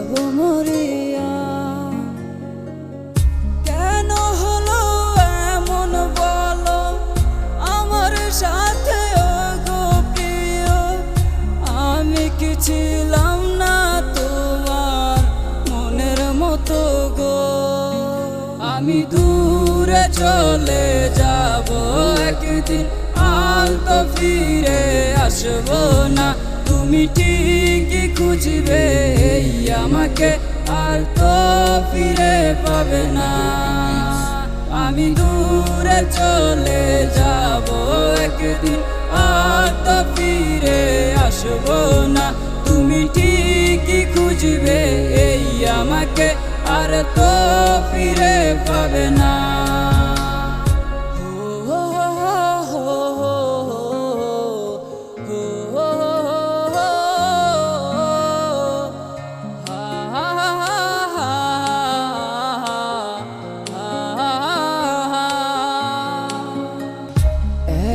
যাব মরিয়া। কেন হলো এমন বলো আমার সাথে গো প্রিয়, আমি কি ছিলাম না তোমার মনের মতো গো। আমি দূরে চলে যাব একদিন, আর তো ফিরে আসবো না। তুমি ঠিকই খুঁজবে আমাকে, আর তো ফিরে পাবে না। আমি দূরে চলে যাব একদিন, আর তো ফিরে আসবো না। তুমি ঠিকই খুঁজবে আমাকে, আর তো ফিরে পাবে না।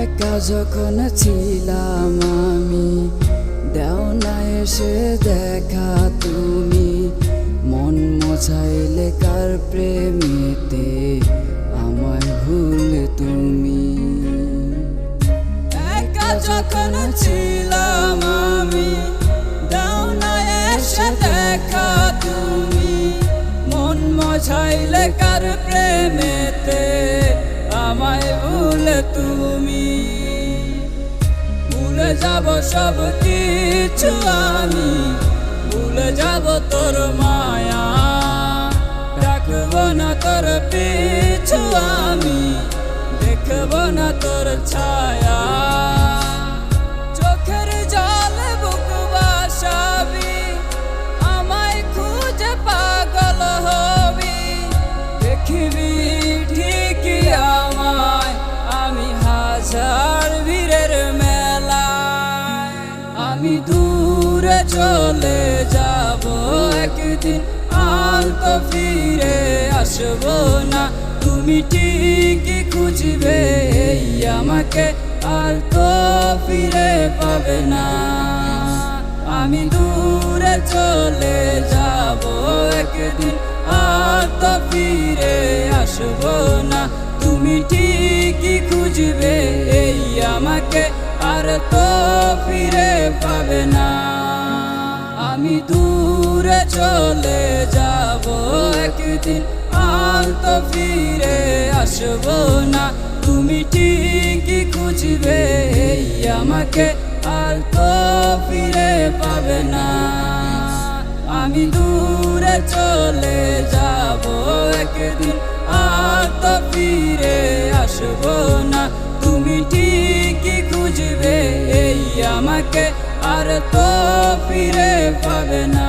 একা যখন ছিলাম আমি, দাও না এসে দেখা তুমি। মন মোছাইলে কার প্রেমেতে আমায় ভুলে তুমি। একা যখন ছিলাম আমি, দাও না এসে দেখা তুমি। মন মোছাইলে কার প্রেমেতে আমায় ভুলে তুমি। ভুলে যাব সব কিছু আমি, ভুলে যাব তোর মায়া। ডাকবো না তোর পিছু আমি, দেখবো না তোর ছায়া। চোখের জলে বুক ভাসাবি, আমায় খুঁজে পাগল হবি। দেখবি ঠিকই আমায় আমি হাজার ভিড়ের মেলায়। আমি দূরে চলে যাব একদিন, আর তো ফিরে আসবো না। তুমি ঠিকই খুঁজবে আমাকে, আর তো ফিরে পাবে না। আমি দূরে চলে যাব একদিন, আর তো ফিরে আসবো না। তুমি ঠিকই খুঁজবে আমাকে, আর তো ফিরে পাবে না। আমি দূরে চলে যাব একদিন, আর তো ফিরে আসবো না। তুমি ঠিকই খুঁজবে আমাকে, আর তো ফিরে পাবে না। আমি দূরে চলে যাব একদিন, আর তো ফিরে আসবো না। তুমি ঠিকই খুঁজবে আমাকে, আর তো ফিরে পাবে না।